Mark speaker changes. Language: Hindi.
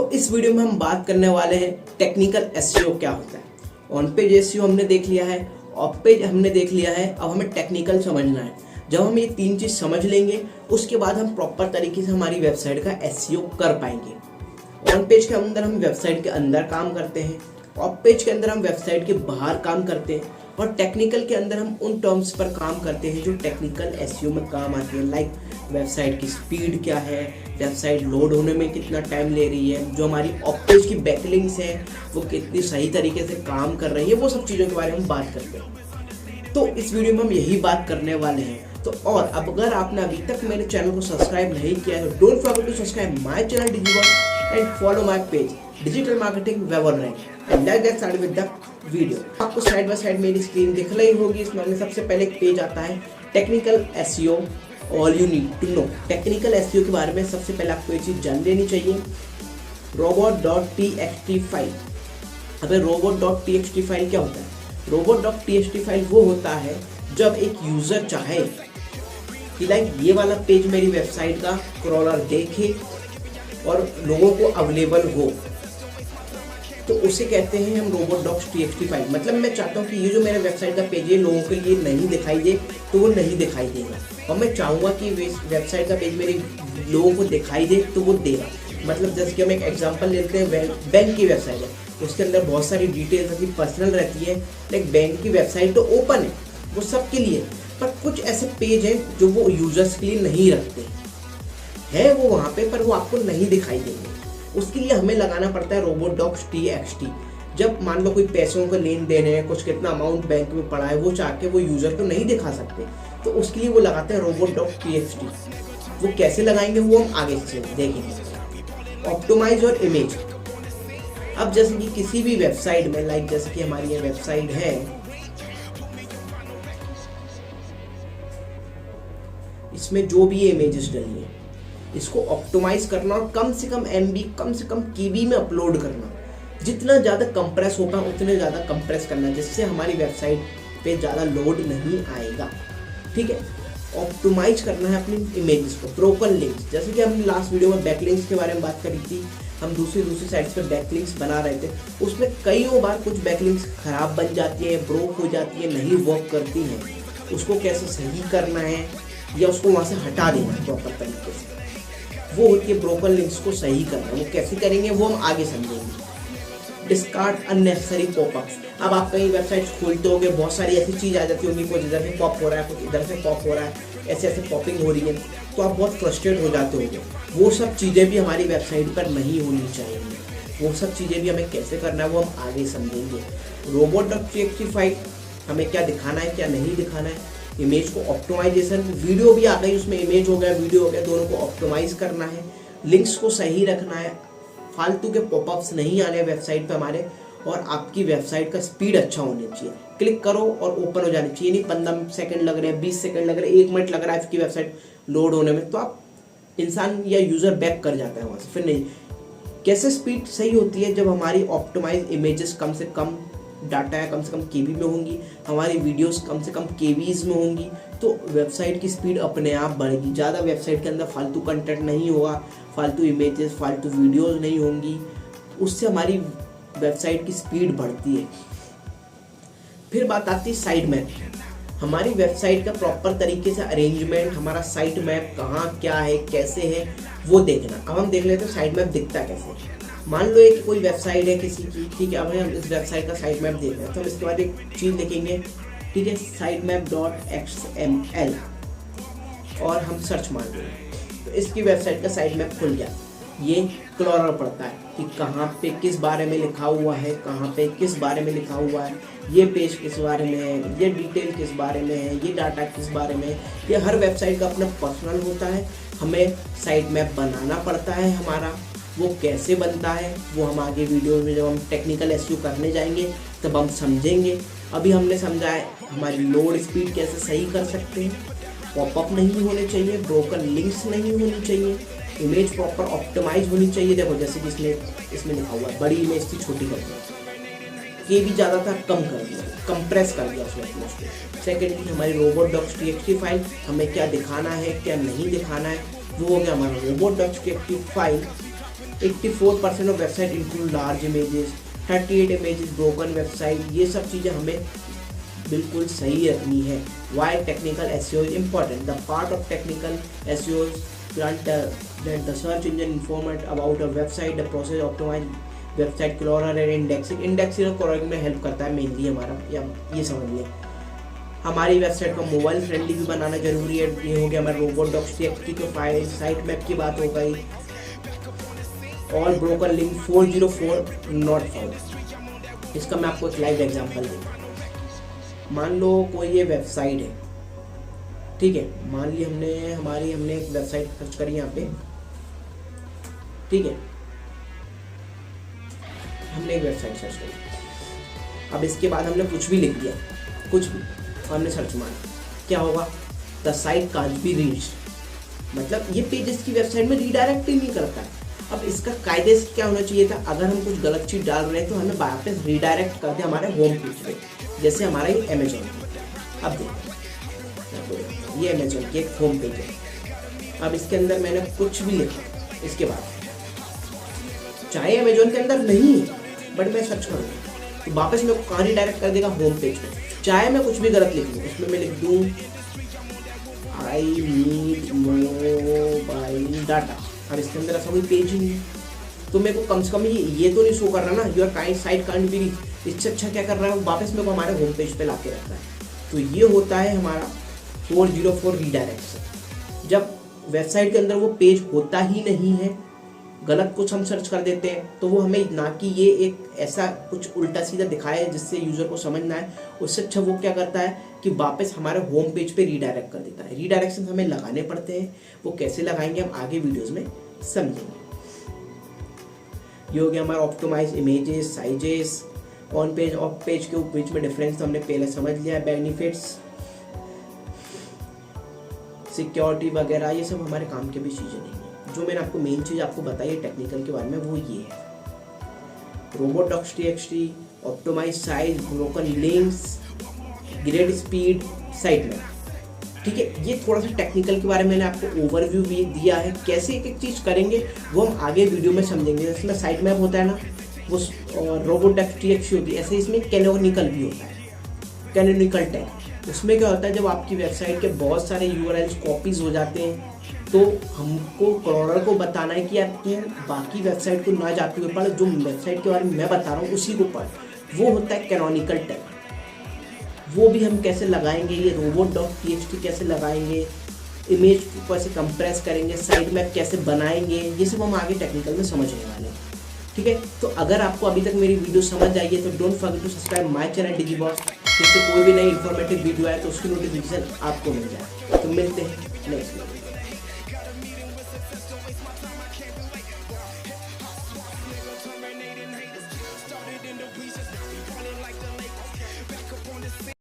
Speaker 1: तो इस वीडियो में हम बात करने वाले हैं टेक्निकल एसईओ क्या होता है। ऑन पेज एसईओ हमने देख लिया है, ऑफ पेज हमने देख लिया है, अब हमें टेक्निकल समझना है। जब हम ये तीन चीज़ समझ लेंगे उसके बाद हम प्रॉपर तरीके से हमारी वेबसाइट का एसईओ कर पाएंगे। ऑन पेज के अंदर हम वेबसाइट के अंदर काम करते हैं, ऑफ पेज के अंदर हम वेबसाइट के बाहर काम करते हैं, और टेक्निकल के अंदर हम उन टर्म्स पर काम करते हैं जो टेक्निकल एसईओ में काम आती है। लाइक वेबसाइट की स्पीड क्या है, वेबसाइट लोड होने में कितना टाइम ले रही है, जो हमारी ऑफ पेज की बैकलिंक्स है वो कितनी सही तरीके से काम कर रही है, वो सब चीज़ों के बारे में हम बात करते हैं। तो इस वीडियो में हम यही बात करने वाले हैं। तो और अब अगर आपने अभी तक मेरे चैनल को सब्सक्राइब नहीं किया है तो don't forget to subscribe my channel Digiwork and follow my page digital marketing web rank and let's get started with the video. आपको साइड बाय साइड मेरी स्क्रीन दिख रही होगी। इसमें सबसे पहले एक पेज आता है technical SEO all you need to know. Technical SEO के बारे में सबसे पहले आपको ये चीज़ जान लेनी चाहिए। robot.txt file. अबे robot.txt फाइल क्या होता है? robot.txt फाइल वो होता है जब एक यूज़र चाहे कि लाइक ये वाला पेज मेरी वेबसाइट का क्रॉलर देखे और लोगों को अवेलेबल हो, तो उसे कहते हैं हम robot.txt फाइल। मतलब मैं चाहता हूँ कि ये जो मेरे वेबसाइट का पेज है लोगों के लिए नहीं दिखाई दे तो वो नहीं दिखाई देगा, और मैं चाहूँगा कि वेबसाइट का पेज मेरे लोगों को दिखाई दे तो वो देगा। मतलब जैसे कि हम एक एग्जांपल लेते हैं, बैंक की वेबसाइट है, उसके अंदर बहुत सारी डिटेल्स रहती पर्सनल रहती है। लाइक बैंक की वेबसाइट तो ओपन है, वो सबके लिए, पर कुछ ऐसे पेज हैं जो वो यूजर्स के लिए नहीं रखते हैं, वो वहाँ पे पर वो आपको नहीं दिखाई देंगे। उसके लिए हमें लगाना पड़ता है robot.txt। जब मान लो कोई पैसों का लेन देन है, कुछ कितना अमाउंट बैंक में पड़ा है, वो चाह के वो यूजर को नहीं दिखा सकते, तो उसके लिए वो लगाते हैं robot.txt। वो कैसे लगाएंगे वो हम आगे से देखेंगे। ऑप्टिमाइज और इमेज। अब जैसे कि किसी भी वेबसाइट में, लाइक जैसे कि हमारी ये वेबसाइट है, इसमें जो भी ये इमेजेस डली है इसको ऑप्टिमाइज करना और कम से कम एमबी, कम से कम केबी में अपलोड करना। जितना ज़्यादा कंप्रेस हो पाए उतने ज़्यादा कंप्रेस करना, जिससे हमारी वेबसाइट पे ज़्यादा लोड नहीं आएगा। ठीक है, ऑप्टिमाइज करना है अपनी इमेजेस को। ब्रोकन लिंक्स, जैसे कि हमने लास्ट वीडियो में बैकलिंक्स के बारे में बात करी थी, हम दूसरी साइट्स पे बैकलिंक्स बना रहे थे, उसमें कई बार कुछ बैकलिंक्स खराब बन जाती है, ब्रोक हो जाती है, नहीं वर्क करती हैं। उसको कैसे सही करना है या उसको वहाँ से हटा देना है प्रॉपर तरीके से, वो होती है ब्रोकन लिंक्स को सही करना। वो कैसे करेंगे वो हम आगे समझेंगे। Discard unnecessary popups. अब आप कहीं वेबसाइट खोलते होंगे, बहुत सारी ऐसी चीज़ आ जाती होंगी, कुछ इधर से पॉप हो रहा है, कुछ इधर से पॉप हो रहा है, ऐसे पॉपिंग हो रही है, तो आप बहुत फ्रस्ट्रेट हो जाते होंगे। वो सब चीज़ें भी हमारी वेबसाइट पर नहीं होनी चाहिए। वो सब चीज़ें भी हमें कैसे करना है वो हम आगे समझेंगे। robot.txt फाइल हमें क्या दिखाना है क्या नहीं दिखाना है। इमेज को ऑप्टिमाइजेशन, वीडियो भी आ गई उसमें, इमेज हो गया वीडियो हो गया, दोनों को ऑप्टिमाइज करना है। लिंक्स को सही रखना है, फालतू के पॉपअप्स नहीं आने वेबसाइट पे हमारे, और आपकी वेबसाइट का स्पीड अच्छा होना चाहिए। क्लिक करो और ओपन हो जानी चाहिए, नहीं 15 सेकंड लग रहे हैं, 20 सेकंड लग रहे हैं, 1 मिनट लग रहा है आपकी वेबसाइट लोड होने में, तो आप इंसान या यूज़र बैक कर जाता है वहाँ से, फिर नहीं। कैसे स्पीड सही होती है? जब हमारी ऑप्टिमाइज इमेजेस कम से कम डाटा है, कम से कम केबी में होंगी, हमारी वीडियोस कम से कम केबीज में होंगी, तो वेबसाइट की स्पीड अपने आप बढ़ेगी। ज़्यादा वेबसाइट के अंदर फालतू कंटेंट नहीं होगा, फालतू इमेजेस, फालतू वीडियोस नहीं होंगी, उससे हमारी वेबसाइट की स्पीड बढ़ती है। फिर बात आती है साइट मैप। हमारी वेबसाइट का प्रॉपर तरीके से अरेंजमेंट, हमारा साइट मैप कहाँ क्या है कैसे है वो देखना। अब हम देख लेते हैं साइट मैप दिखता कैसे। मान लो एक कोई वेबसाइट है किसी की, ठीक है, अब हम इस वेबसाइट का साइट मैप देख रहे हैं, तो हम इसके बाद एक चीज़ लिखेंगे, ठीक है, sitemap.xml, और हम सर्च मार देंगे तो इसकी वेबसाइट का साइट मैप खुल गया। ये क्रॉलर पड़ता है कि कहाँ पे किस बारे में लिखा हुआ है, कहाँ पे किस बारे में लिखा हुआ है, ये पेज किस बारे में है, ये डिटेल किस बारे में है, ये डाटा किस बारे में है। ये हर वेबसाइट का अपना पर्सनल होता है, हमें साइट मैप बनाना पड़ता है हमारा। वो कैसे बनता है वो हम आगे वीडियो में जब हम टेक्निकल एसईओ करने जाएंगे तब हम समझेंगे। अभी हमने समझा है हमारी लोड स्पीड कैसे सही कर सकते हैं, पॉपअप नहीं होने चाहिए, ब्रोकन लिंक्स नहीं होनी चाहिए, इमेज प्रॉपर ऑप्टिमाइज होनी चाहिए। देखो जैसे कि इसमें लिखा हुआ है, बड़ी इमेज थी छोटी कर दिया, केबी ज़्यादा था कम कर दिया, कंप्रेस कर दिया उसमें इमेज को। सेकेंडली हमारी robot.txt फाइल, हमें क्या दिखाना है क्या नहीं दिखाना है, वो हो गया हमारा robot.txt file. 84% of website include large images, 38 images broken website. ये सब चीज़ें हमें बिल्कुल सही रखनी है। Why technical SEO is important, the part of technical SEO that the search engine informant about a website, the process optimize website crawler and indexing। indexing और crawling में हेल्प करता है मेनली हमारा, या ये समझ लिया। हमारी वेबसाइट को मोबाइल फ्रेंडली भी बनाना जरूरी है। ये हो गया हमारे robots.txt के फाइल। साइट मैप की बात हो गई। All broken link 404 not found. इसका मैं आपको एक लाइव एग्जांपल दूंगा। मान लो कोई ये वेबसाइट है, ठीक है, मान ली हमने एक वेबसाइट सर्च करी यहाँ पे, ठीक है, हमने एक वेबसाइट सर्च करी। अब इसके बाद हमने कुछ भी लिख दिया, कुछ भी हमने सर्च मारा, क्या होगा? The site can't be reached, मतलब ये पेज इसकी वेबसाइट में रीडायरेक्ट ही नहीं करता है। अब इसका कायदे से क्या होना चाहिए था? अगर हम कुछ गलत चीज़ डाल रहे हैं तो हमें वापस रीडायरेक्ट कर दे हमारे होम पेज पे, जैसे हमारा ये अमेजोन है। अब देखो ये अमेजोन की एक होम पेज है। अब इसके अंदर मैंने कुछ भी लिखा, इसके बाद चाहे अमेजोन के अंदर नहीं बट मैं सर्च करूँगा तो वापस मेरे को कहाँ रीडायरेक्ट कर देगा? होम पेज पे। चाहे मैं कुछ भी गलत लिख लूँ, उसमें मैं लिख दूँ आई नीड मोबाइल डाटा, अब इसके अंदर ऐसा कोई पेज ही नहीं है, तो मेरे को कम से कम ये तो नहीं शो कर रहा ना your kind site can't be reached. इससे अच्छा क्या कर रहा है? वापस मेरे को हमारे होम पेज पे ला के रखता है। तो ये होता है हमारा 404 रीडायरेक्शन। जब वेबसाइट के अंदर वो पेज होता ही नहीं है, गलत कुछ हम सर्च कर देते हैं, तो वो हमें ना कि ये एक ऐसा कुछ उल्टा सीधा दिखाए जिससे यूज़र को समझ ना आए, उससे अच्छा वो क्या करता है कि वापस हमारे होम पेज पे रीडायरेक्ट कर देता है। रीडायरेक्शन हमें लगाने पड़ते हैं, वो कैसे लगाएंगे हम आगे वीडियोज़ में समझेंगे। ये हो गया हमारा optimise images, sizes, on page off page के बीच में डिफरेंस तो हमने पहले समझ लिया है। बेनिफिट्स, सिक्योरिटी वगैरह, ये सब हमारे काम के भी चीज़ें नहीं है। जो मैंने आपको मेन चीज़ आपको बताई है टेक्निकल के बारे में, वो ये है robots.txt, optimise size, broken links, grade speed, site map. ठीक है, ये थोड़ा सा टेक्निकल के बारे में मैंने आपको ओवरव्यू भी दिया है। कैसे एक एक चीज़ करेंगे वो हम आगे वीडियो में समझेंगे। इसमें साइट मैप होता है ना, वो robots.txt होती है, ऐसे इसमें कैनोनिकल भी होता है, कैनोनिकल टैग। उसमें क्या होता है, जब आपकी वेबसाइट के बहुत सारे URLs कॉपीज हो जाते हैं तो हमको क्रॉलर को बताना है कि यार तू बाकी वेबसाइट को ना जाते हुए पढ़, जो वेबसाइट के बारे में मैं बता रहा हूँ उसी को पढ़। वो होता है कैनोनिकल टैग। वो भी हम कैसे लगाएंगे, ये robots.txt कैसे लगाएंगे, इमेज को कैसे कंप्रेस करेंगे, साइट मैप कैसे बनाएंगे, ये सब हम आगे टेक्निकल में समझने वाले हैं। ठीक है, तो अगर आपको अभी तक मेरी वीडियो समझ आई है तो don't forget to subscribe my channel Digiboss, जिससे कोई भी नई इन्फॉर्मेटिव वीडियो आए तो उसकी नोटिफिकेशन आपको मिल जाए। तो मिलते हैं नेक्स्ट वीडियो।